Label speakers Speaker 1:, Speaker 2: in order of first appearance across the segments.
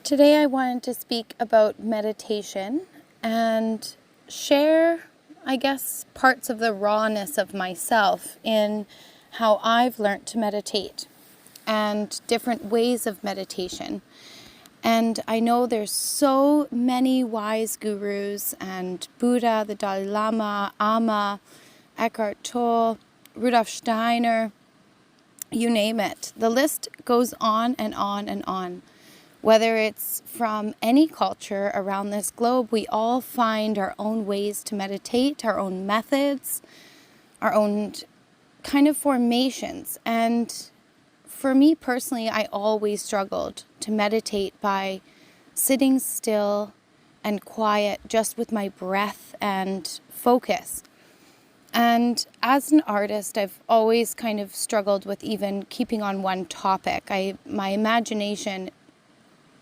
Speaker 1: Today I wanted to speak about meditation and share, parts of the rawness of myself in how I've learned to meditate and different ways of meditation. And I know there's so many wise gurus and Buddha, the Dalai Lama, Amma, Eckhart Tolle, Rudolf Steiner, you name it. The list goes on and on and on. Whether it's from any culture around this globe, we all find our own ways to meditate, our own methods, our own kind of formations. And for me personally, I always struggled to meditate by sitting still and quiet just with my breath and focus. And as an artist, I've always kind of struggled with even keeping on one topic. My imagination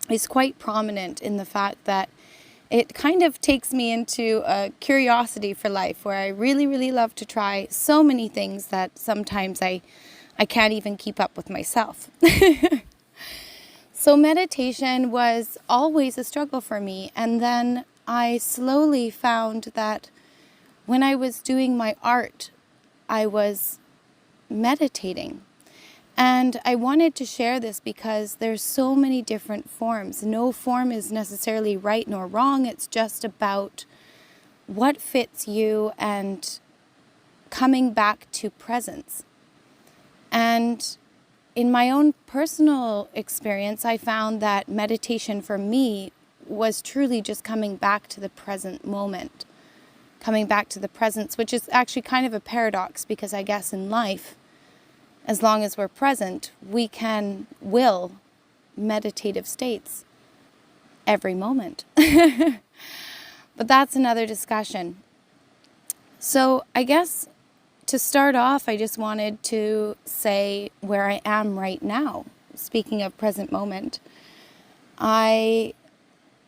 Speaker 1: is quite prominent in the fact that it kind of takes me into a curiosity for life where I really, really love to try so many things that sometimes I can't even keep up with myself. So meditation was always a struggle for me. And then I slowly found that when I was doing my art, I was meditating. And I wanted to share this because there's so many different forms. No form is necessarily right nor wrong. It's just about what fits you and coming back to presence. And in my own personal experience, I found that meditation for me was truly just coming back to the present moment. Coming back to the presence, which is actually kind of a paradox because I guess in life, as long as we're present, we can will meditative states every moment. But that's another discussion. So I guess to start off, I just wanted to say where I am right now. Speaking of present moment, I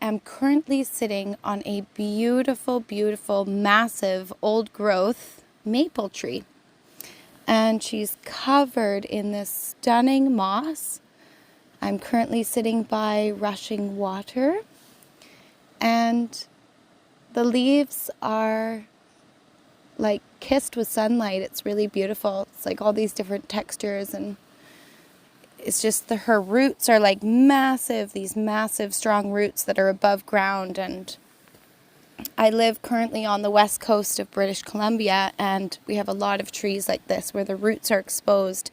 Speaker 1: am currently sitting on a beautiful, beautiful, massive old growth maple tree. And she's covered in this stunning moss. I'm currently sitting by rushing water. And the leaves are like kissed with sunlight. It's really beautiful. It's like all these different textures. And it's just her roots are like massive, these massive strong roots that are above ground. And I live currently on the west coast of British Columbia, and we have a lot of trees like this where the roots are exposed.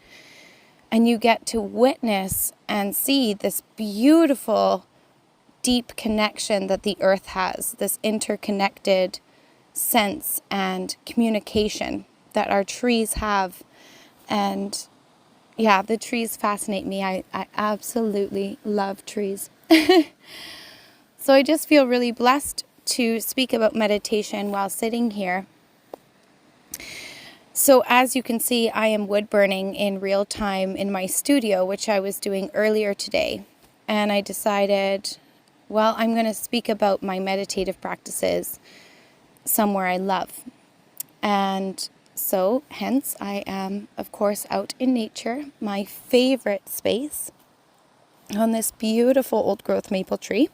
Speaker 1: And you get to witness and see this beautiful, deep connection that the earth has, this interconnected sense and communication that our trees have. And yeah, the trees fascinate me. I absolutely love trees. So I just feel really blessed to speak about meditation while sitting here. So as you can see, I am wood burning in real time in my studio, which I was doing earlier today. And I decided, well, I'm going to speak about my meditative practices somewhere I love. And so hence I am, of course, out in nature, my favorite space, on this beautiful old growth maple tree.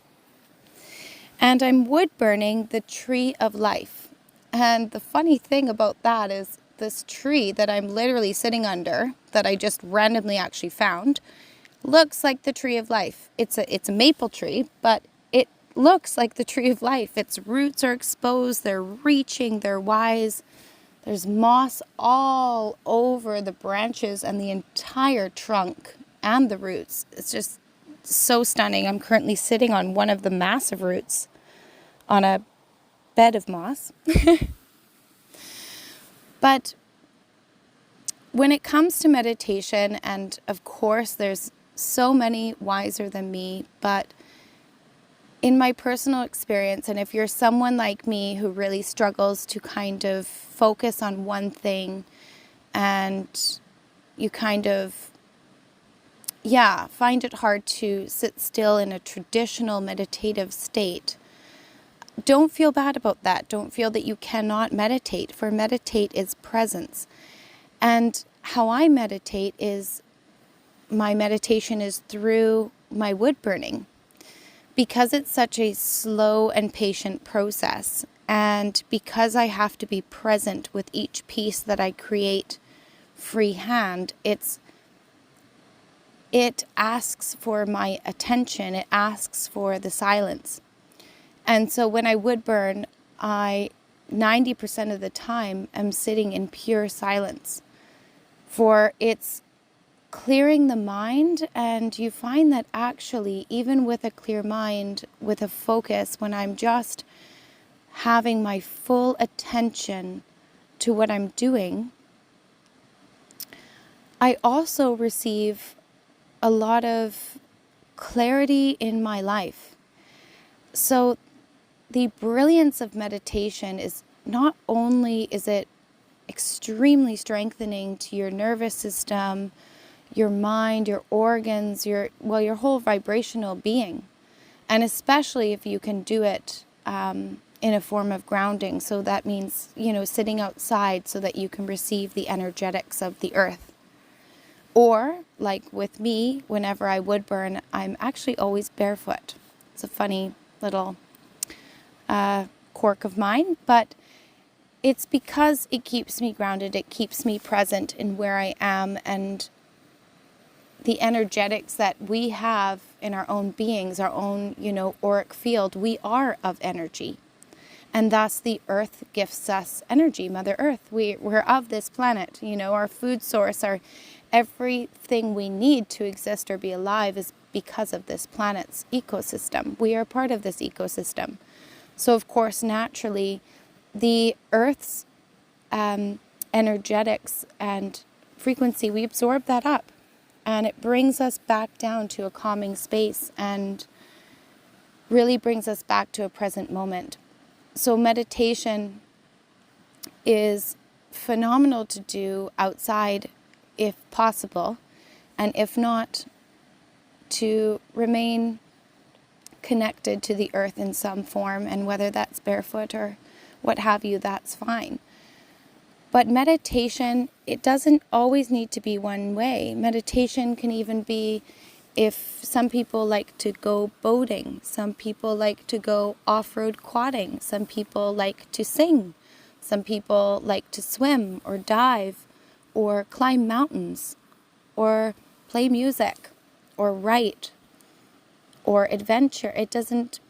Speaker 1: And I'm wood burning the tree of life. And the funny thing about that is this tree that I'm literally sitting under, that I just randomly actually found, looks like the tree of life. It's a maple tree, but it looks like the tree of life. Its roots are exposed, they're reaching, they're wise. There's moss all over the branches and the entire trunk and the roots. It's just so stunning. I'm currently sitting on one of the massive roots on a bed of moss. But when it comes to meditation, and of course there's so many wiser than me, but in my personal experience, and if you're someone like me who really struggles to kind of focus on one thing and you kind of, find it hard to sit still in a traditional meditative state, don't feel bad about that. Don't feel that you cannot meditate, for meditate is presence. And how I meditate is, my meditation is through my wood burning. because it's such a slow and patient process, and because I have to be present with each piece that I create freehand, it asks for my attention, it asks for the silence. And so when I wood burn, I 90% of the time am sitting in pure silence, for it's clearing the mind. And you find that actually, even with a clear mind, with a focus, when I'm just having my full attention to what I'm doing, I also receive a lot of clarity in my life. So the brilliance of meditation is not only is it extremely strengthening to your nervous system, your mind, your organs, your whole vibrational being. And especially if you can do it in a form of grounding. So that means, sitting outside so that you can receive the energetics of the earth. Or, like with me, whenever I wood burn, I'm actually always barefoot. It's a funny little quirk of mine, but it's because it keeps me grounded, it keeps me present in where I am, and the energetics that we have in our own beings, our own, auric field, we are of energy. And thus the earth gifts us energy, Mother Earth. We're of this planet, our food source, our everything we need to exist or be alive is because of this planet's ecosystem. We are part of this ecosystem. So of course, naturally, the earth's energetics and frequency, we absorb that up. And it brings us back down to a calming space and really brings us back to a present moment. So meditation is phenomenal to do outside if possible, and if not, to remain connected to the earth in some form, and whether that's barefoot or what have you, that's fine. But meditation, it doesn't always need to be one way. Meditation can even be, if some people like to go boating, some people like to go off-road quadding, some people like to sing, some people like to swim or dive or climb mountains or play music or write or adventure. It doesn't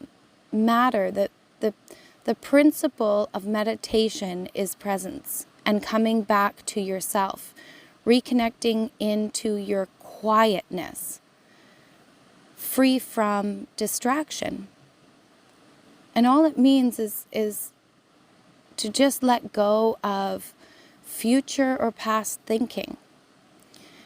Speaker 1: matter. The principle of meditation is presence and coming back to yourself, reconnecting into your quietness, free from distraction. And all it means is to just let go of future or past thinking.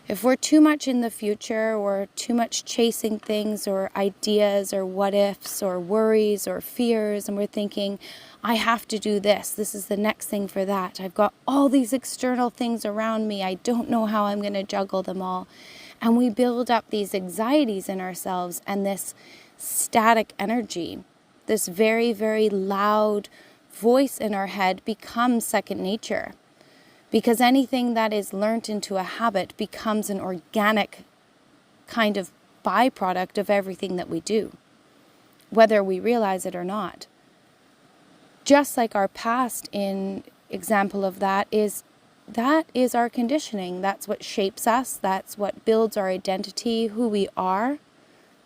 Speaker 1: If we're too much in the future, or too much chasing things or ideas or what ifs or worries or fears, and we're thinking, I have to do this, this is the next thing for that, I've got all these external things around me, I don't know how I'm going to juggle them all. And we build up these anxieties in ourselves, and this static energy, this very, very loud voice in our head becomes second nature. Because anything that is learnt into a habit becomes an organic kind of byproduct of everything that we do, whether we realize it or not. Just like our past, in example of that is our conditioning. That's what shapes us. That's what builds our identity, who we are,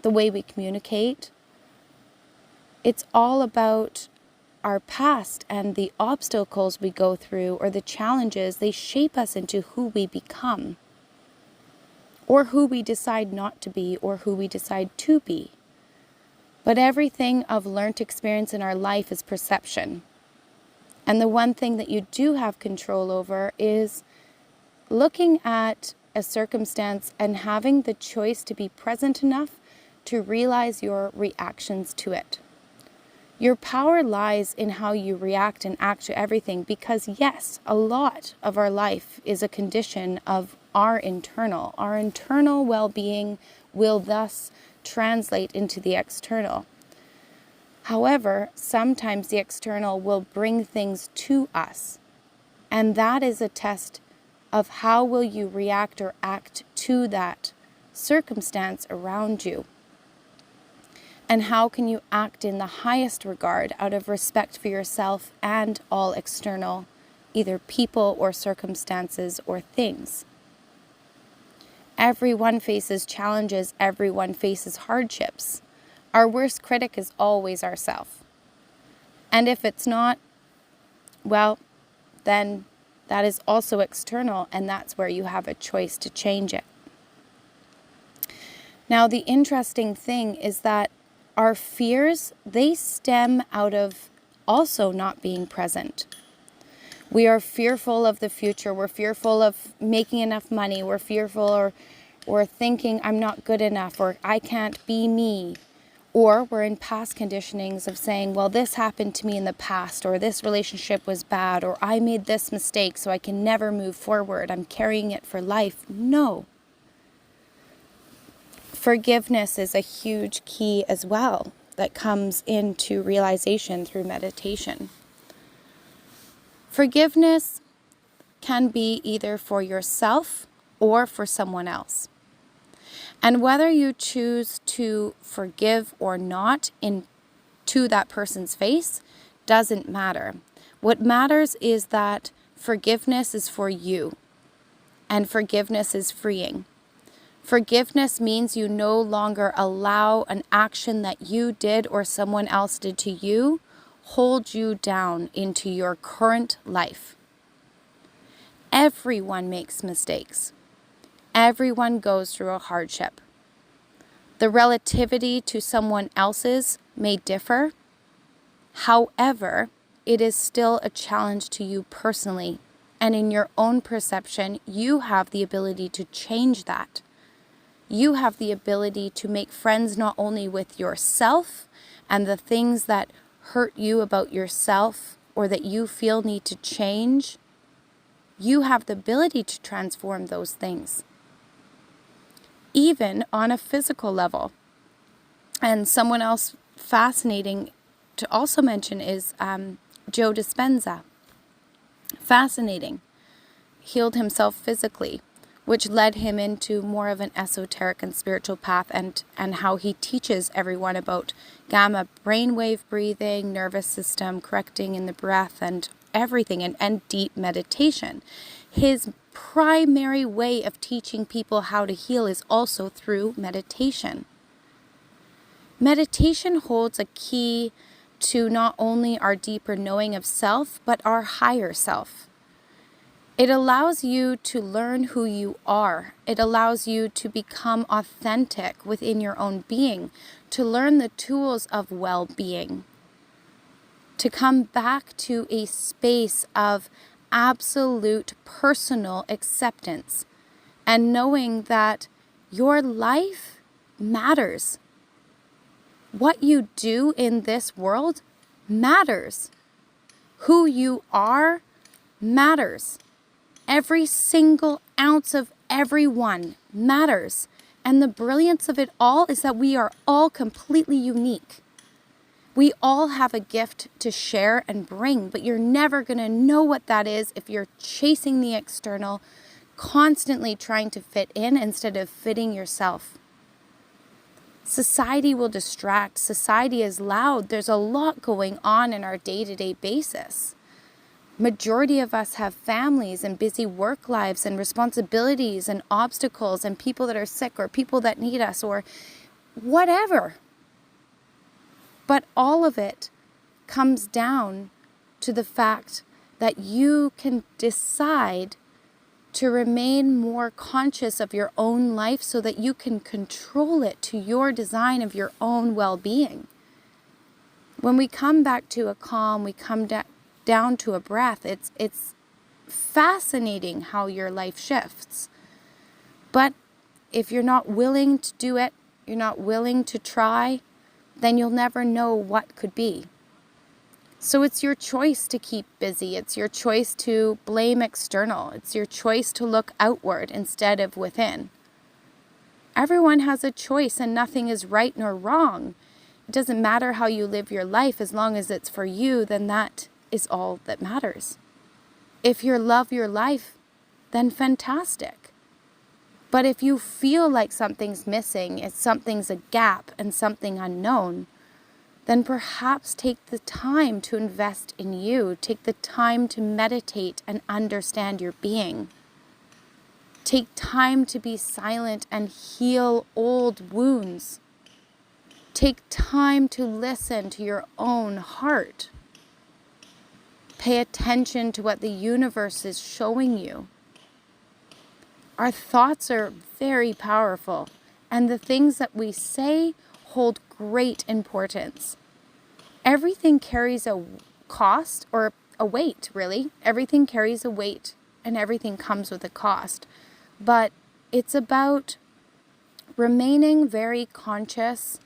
Speaker 1: the way we communicate. It's all about our past, and the obstacles we go through or the challenges, they shape us into who we become, or who we decide not to be, or who we decide to be. But everything of learnt experience in our life is perception. And the one thing that you do have control over is looking at a circumstance and having the choice to be present enough to realize your reactions to it. Your power lies in how you react and act to everything, because yes, a lot of our life is a condition of our internal. Our internal well-being will thus translate into the external. However, sometimes the external will bring things to us, and that is a test of how will you react or act to that circumstance around you. And how can you act in the highest regard out of respect for yourself and all external, either people or circumstances or things? Everyone faces challenges, everyone faces hardships. Our worst critic is always ourself. And if it's not, well, then that is also external, and that's where you have a choice to change it. Now, the interesting thing is that our fears, they stem out of also not being present. We are fearful of the future. We're fearful of making enough money. We're fearful or thinking I'm not good enough, or I can't be me. Or we're in past conditionings of saying, well, this happened to me in the past, or this relationship was bad, or I made this mistake, so I can never move forward. I'm carrying it for life. No. Forgiveness is a huge key as well that comes into realization through meditation. Forgiveness can be either for yourself or for someone else. And whether you choose to forgive or not to that person's face doesn't matter. What matters is that forgiveness is for you, and forgiveness is freeing. Forgiveness means you no longer allow an action that you did or someone else did to you hold you down into your current life. Everyone makes mistakes. Everyone goes through a hardship. The relativity to someone else's may differ. However, it is still a challenge to you personally. And in your own perception, you have the ability to change that. You have the ability to make friends not only with yourself and the things that hurt you about yourself or that you feel need to change. You have the ability to transform those things, even on a physical level. And someone else fascinating to also mention is Joe Dispenza. Fascinating. Healed himself physically, which led him into more of an esoteric and spiritual path, and how he teaches everyone about gamma brainwave breathing, nervous system correcting in the breath, and everything, and deep meditation. His primary way of teaching people how to heal is also through meditation. Meditation holds a key to not only our deeper knowing of self, but our higher self. It allows you to learn who you are. It allows you to become authentic within your own being, to learn the tools of well-being, to come back to a space of absolute personal acceptance and knowing that your life matters. What you do in this world matters. Who you are matters. Every single ounce of everyone matters. And the brilliance of it all is that we are all completely unique. We all have a gift to share and bring, but you're never going to know what that is if you're chasing the external, constantly trying to fit in instead of fitting yourself. Society will distract. Society is loud. There's a lot going on in our day-to-day basis. Majority of us have families and busy work lives and responsibilities and obstacles and people that are sick or people that need us or whatever. But all of it comes down to the fact that you can decide to remain more conscious of your own life so that you can control it to your design of your own well-being. When we come back to a calm, we come down to a breath, it's fascinating how your life shifts. But if you're not willing to do it, you're not willing to try, then you'll never know what could be. So it's your choice to keep busy. It's your choice to blame external. It's your choice to look outward instead of within. Everyone has a choice and nothing is right nor wrong. It doesn't matter how you live your life as long as it's for you, then that is all that matters. If you love your life, then fantastic. But if you feel like something's missing, if something's a gap and something unknown, then perhaps take the time to invest in you. Take the time to meditate and understand your being. Take time to be silent and heal old wounds. Take time to listen to your own heart. Pay attention to what the universe is showing you. Our thoughts are very powerful, and the things that we say hold great importance. Everything carries a cost, or a weight, really. Everything carries a weight, and everything comes with a cost. But it's about remaining very conscious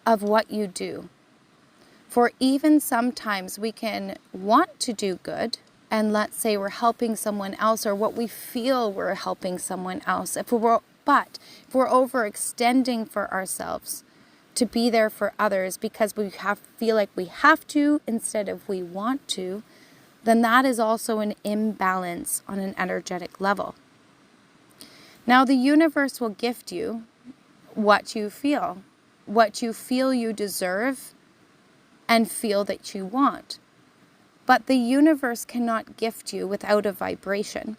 Speaker 1: of what you do. For even sometimes we can want to do good, and let's say we're helping someone else, or what we feel we're helping someone else. But if we're overextending for ourselves to be there for others because we feel like we have to instead of we want to, then that is also an imbalance on an energetic level. Now, the universe will gift you what you feel you deserve and feel that you want. But the universe cannot gift you without a vibration.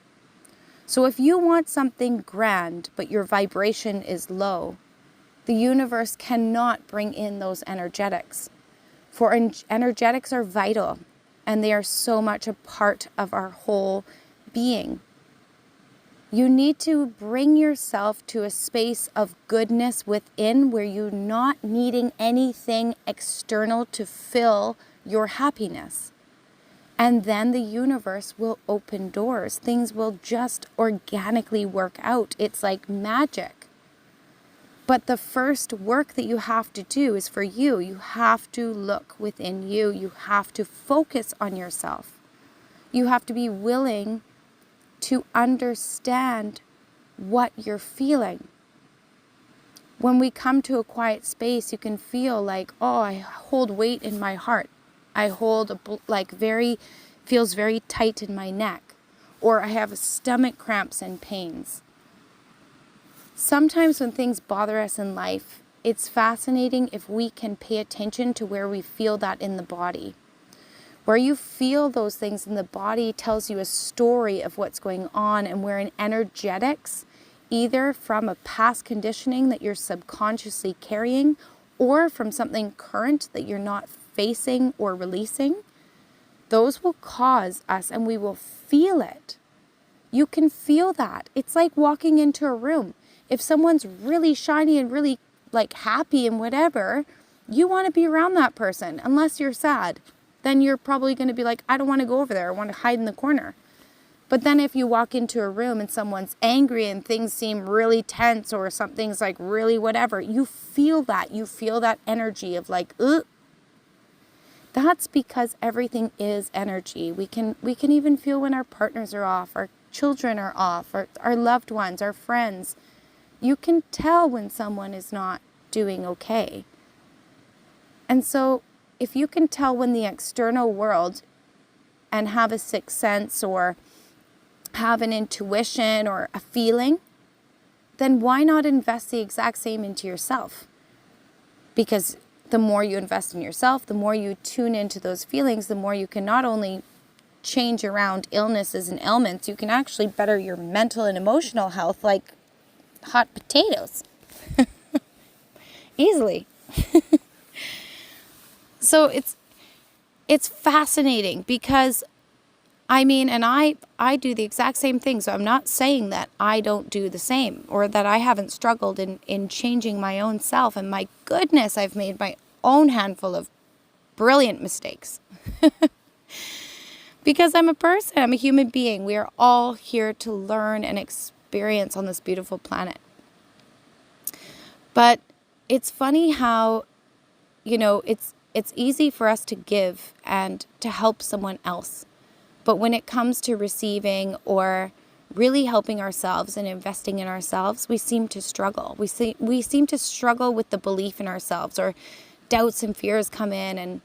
Speaker 1: So if you want something grand, but your vibration is low, the universe cannot bring in those energetics. For energetics are vital, and they are so much a part of our whole being. You need to bring yourself to a space of goodness within where you're not needing anything external to fill your happiness. And then the universe will open doors. Things will just organically work out. It's like magic. But the first work that you have to do is for you. You have to look within you. You have to focus on yourself. You have to be willing to understand what you're feeling. When we come to a quiet space, you can feel like, oh, I hold weight in my heart. I hold feels very tight in my neck, or I have stomach cramps and pains. Sometimes when things bother us in life, it's fascinating if we can pay attention to where we feel that in the body. Where you feel those things in the body tells you a story of what's going on, and where in energetics, either from a past conditioning that you're subconsciously carrying, or from something current that you're not facing or releasing, those will cause us, and we will feel it. You can feel that. It's like walking into a room. If someone's really shiny and really happy and whatever, you want to be around that person. Unless you're sad, then you're probably going to be like, I don't want to go over there. I want to hide in the corner. But then if you walk into a room and someone's angry and things seem really tense, or something's like really whatever, you feel that. You feel that energy of like, ugh. That's because everything is energy. We can even feel when our partners are off, our children are off, our loved ones, our friends. You can tell when someone is not doing okay. And so if you can tell when the external world, and have a sixth sense or have an intuition or a feeling, then why not invest the exact same into yourself? Because the more you invest in yourself, the more you tune into those feelings, the more you can not only change around illnesses and ailments, you can actually better your mental and emotional health like hot potatoes. Easily. So it's fascinating because and I do the exact same thing. So I'm not saying that I don't do the same, or that I haven't struggled in changing my own self. And my goodness, I've made my own handful of brilliant mistakes. Because I'm a person, I'm a human being. We are all here to learn and experience on this beautiful planet. But it's funny how, it's easy for us to give and to help someone else. But when it comes to receiving or really helping ourselves and investing in ourselves, we seem to struggle. We seem to struggle with the belief in ourselves, or doubts and fears come in, and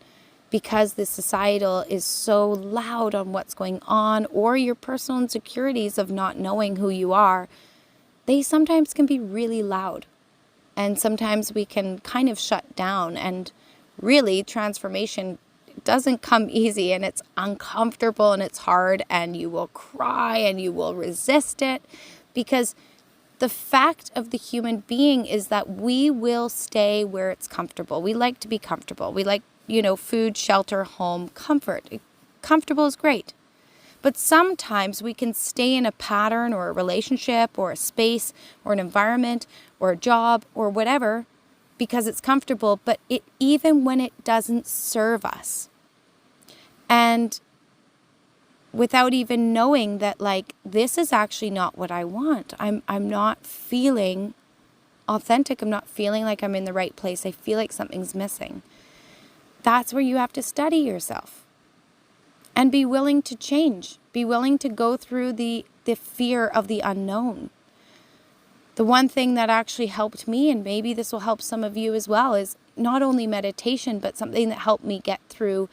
Speaker 1: because the societal is so loud on what's going on, or your personal insecurities of not knowing who you are, they sometimes can be really loud. And sometimes we can kind of shut down. And really, transformation doesn't come easy, and it's uncomfortable and it's hard, and you will cry and you will resist it, because the fact of the human being is that we will stay where it's comfortable. We like to be comfortable. We like, food, shelter, home, comfort. Comfortable is great. But sometimes we can stay in a pattern or a relationship or a space or an environment or a job or whatever because it's comfortable, but even when it doesn't serve us. And without even knowing that, this is actually not what I want. I'm not feeling authentic. I'm not feeling like I'm in the right place. I feel like something's missing. That's where you have to study yourself and be willing to change. Be willing to go through the fear of the unknown. The one thing that actually helped me, and maybe this will help some of you as well, is not only meditation, but something that helped me get through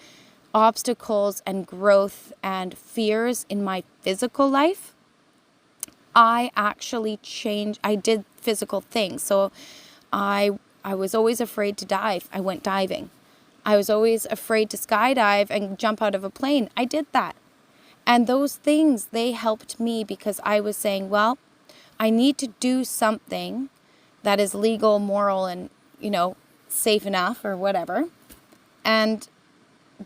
Speaker 1: obstacles and growth and fears in my physical life. I actually changed. I did physical things. So I was always afraid to dive. I went diving. I was always afraid to skydive and jump out of a plane. I did that. And those things, they helped me because I was saying, well, I need to do something that is legal, moral, and, safe enough or whatever. And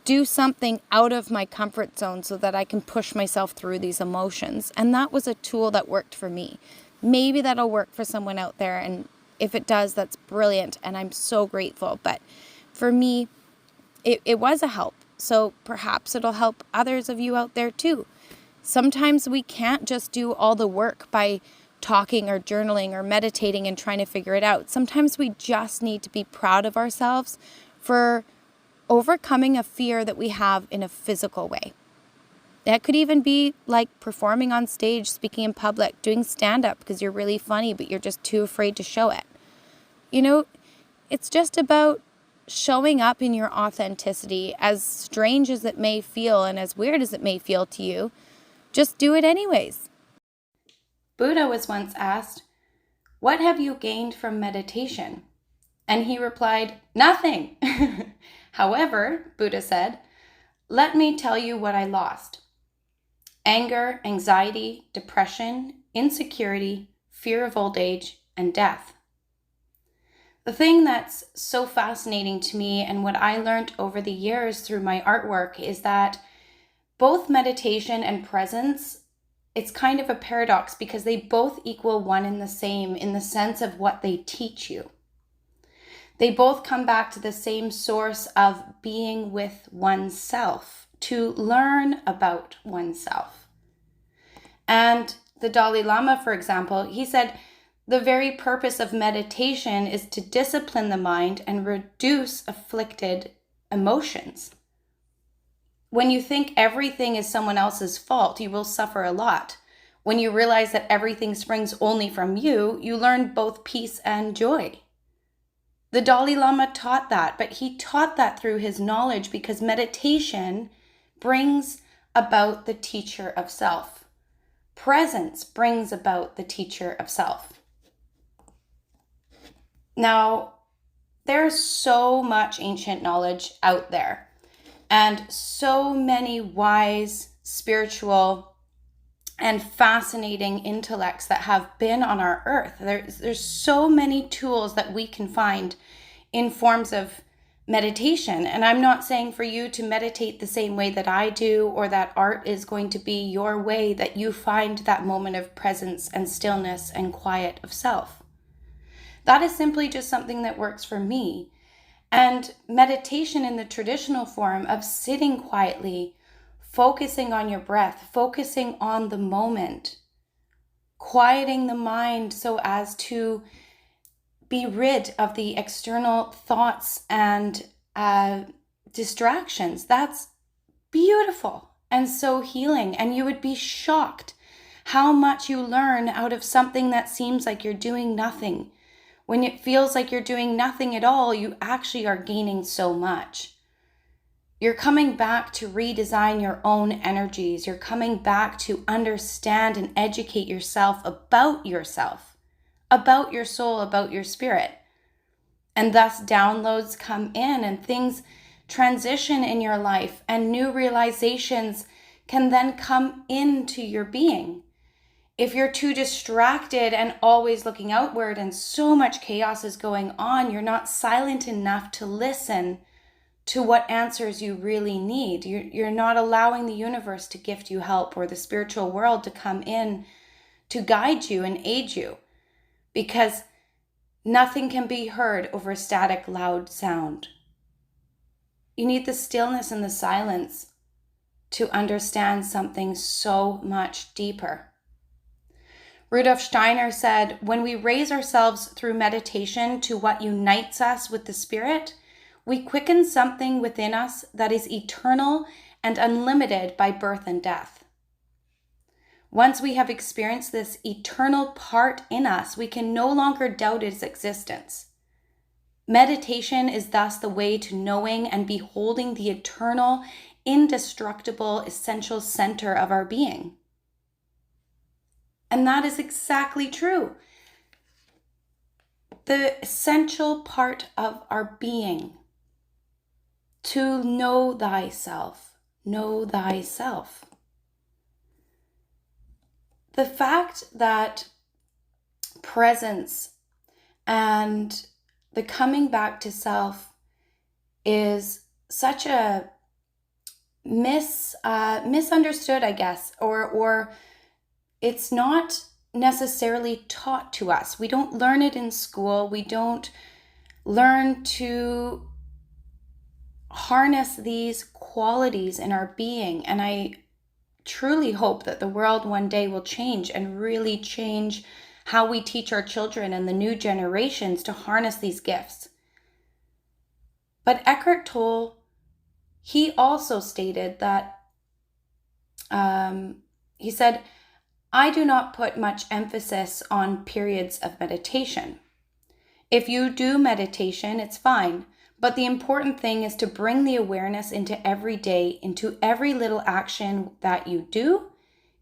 Speaker 1: do something out of my comfort zone so that I can push myself through these emotions. And that was a tool that worked for me. Maybe that'll work for someone out there. And if it does, that's brilliant. And I'm so grateful. But for me, it was a help. So perhaps it'll help others of you out there too. Sometimes we can't just do all the work by talking or journaling or meditating and trying to figure it out. Sometimes we just need to be proud of ourselves for overcoming a fear that we have in a physical way. That could even be like performing on stage, speaking in public, doing stand-up because you're really funny, but you're just too afraid to show it. It's just about showing up in your authenticity, as strange as it may feel and as weird as it may feel to you. Just do it anyways. Buddha was once asked, "What have you gained from meditation?" And he replied, "Nothing." However, Buddha said, "Let me tell you what I lost. Anger, anxiety, depression, insecurity, fear of old age, and death." The thing that's so fascinating to me and what I learned over the years through my artwork is that both meditation and presence, it's kind of a paradox because they both equal one and the same in the sense of what they teach you. They both come back to the same source of being with oneself, to learn about oneself. And the Dalai Lama, for example, he said, the very purpose of meditation is to discipline the mind and reduce afflicted emotions. When you think everything is someone else's fault, you will suffer a lot. When you realize that everything springs only from you, you learn both peace and joy. The Dalai Lama taught that, but he taught that through his knowledge because meditation brings about the teacher of self. Presence brings about the teacher of self. Now, there's so much ancient knowledge out there and so many wise, spiritual, and fascinating intellects that have been on our earth. There's so many tools that we can find in forms of meditation. And I'm not saying for you to meditate the same way that I do or that art is going to be your way that you find that moment of presence and stillness and quiet of self. That is simply just something that works for me. And meditation in the traditional form of sitting quietly, focusing on your breath, focusing on the moment, quieting the mind so as to be rid of the external thoughts and distractions. That's beautiful and so healing. And you would be shocked how much you learn out of something that seems like you're doing nothing. When it feels like you're doing nothing at all, you actually are gaining so much. You're coming back to redesign your own energies. You're coming back to understand and educate yourself about yourself. about your soul, about your spirit. And thus downloads come in and things transition in your life and new realizations can then come into your being. If you're too distracted and always looking outward and so much chaos is going on, you're not silent enough to listen to what answers you really need. You're not allowing the universe to gift you help or the spiritual world to come in to guide you and aid you, because nothing can be heard over static, loud sound. You need the stillness and the silence to understand something so much deeper. Rudolf Steiner said, when we raise ourselves through meditation to what unites us with the spirit, we quicken something within us that is eternal and unlimited by birth and death. Once we have experienced this eternal part in us, we can no longer doubt its existence. Meditation is thus the way to knowing and beholding the eternal, indestructible, essential center of our being. And that is exactly true. The essential part of our being. To know thyself. Know thyself. The fact that presence and the coming back to self is such a misunderstood, I guess, or it's not necessarily taught to us. We don't learn it in school. We don't learn to harness these qualities in our being. And I truly hope that the world one day will change and really change how we teach our children and the new generations to harness these gifts. But Eckhart Tolle, he also stated that, he said, I do not put much emphasis on periods of meditation. If you do meditation, it's fine. But the important thing is to bring the awareness into every day, into every little action that you do,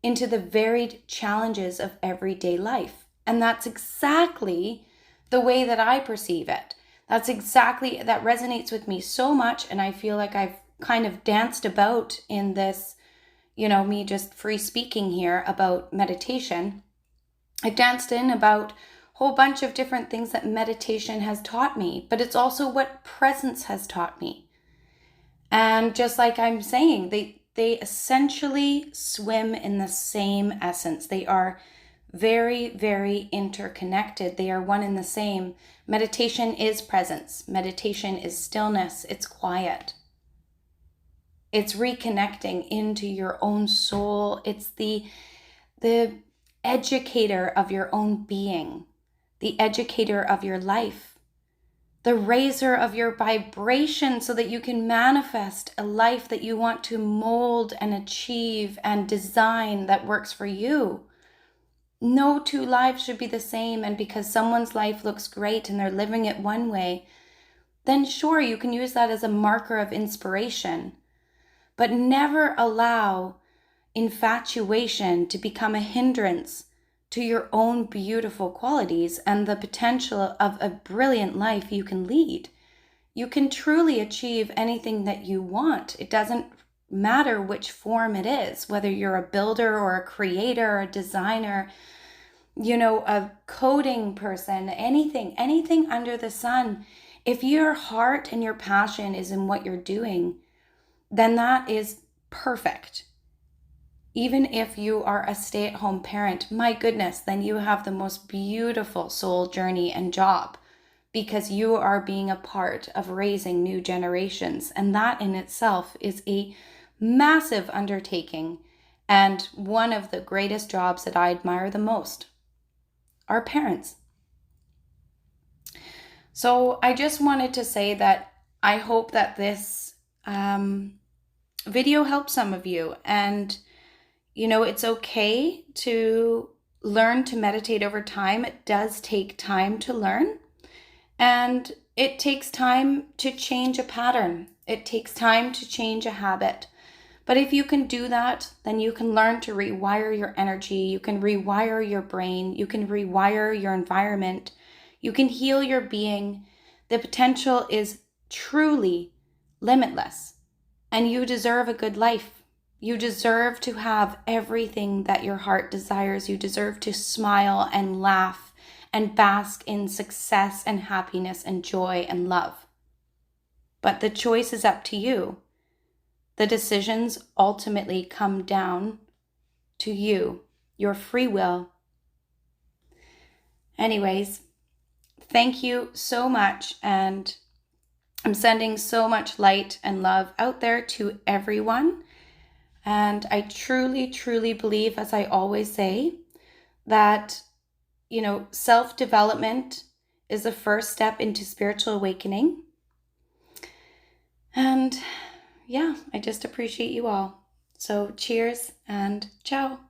Speaker 1: into the varied challenges of everyday life. And that's exactly the way that I perceive it. That resonates with me so much. And I feel like I've kind of danced about in this, me just free speaking here about meditation. I've danced in about whole bunch of different things that meditation has taught me, but it's also what presence has taught me. And just like I'm saying, they essentially swim in the same essence. They are very, very interconnected. They are one and the same. Meditation is presence. Meditation is stillness. It's quiet. It's reconnecting into your own soul. It's the educator of your own being. The educator of your life, the raiser of your vibration so that you can manifest a life that you want to mold and achieve and design that works for you. No two lives should be the same, and because someone's life looks great and they're living it one way, then sure, you can use that as a marker of inspiration, but never allow infatuation to become a hindrance to your own beautiful qualities and the potential of a brilliant life you can lead. You can truly achieve anything that you want. It doesn't matter which form it is, whether you're a builder or a creator or a designer, a coding person, anything under the sun. If your heart and your passion is in what you're doing, then that is perfect. Even if you are a stay-at-home parent, my goodness, then you have the most beautiful soul journey and job, because you are being a part of raising new generations. And that in itself is a massive undertaking and one of the greatest jobs that I admire the most. Our parents. So I just wanted to say that I hope that this video helps some of you. And it's okay to learn to meditate over time. It does take time to learn. And it takes time to change a pattern. It takes time to change a habit. But if you can do that, then you can learn to rewire your energy. You can rewire your brain. You can rewire your environment. You can heal your being. The potential is truly limitless, and you deserve a good life. You deserve to have everything that your heart desires. You deserve to smile and laugh and bask in success and happiness and joy and love. But the choice is up to you. The decisions ultimately come down to you, your free will. Anyways, thank you so much, and I'm sending so much light and love out there to everyone. And I truly, truly believe, as I always say, that, self-development is the first step into spiritual awakening. And yeah, I just appreciate you all. So cheers and ciao.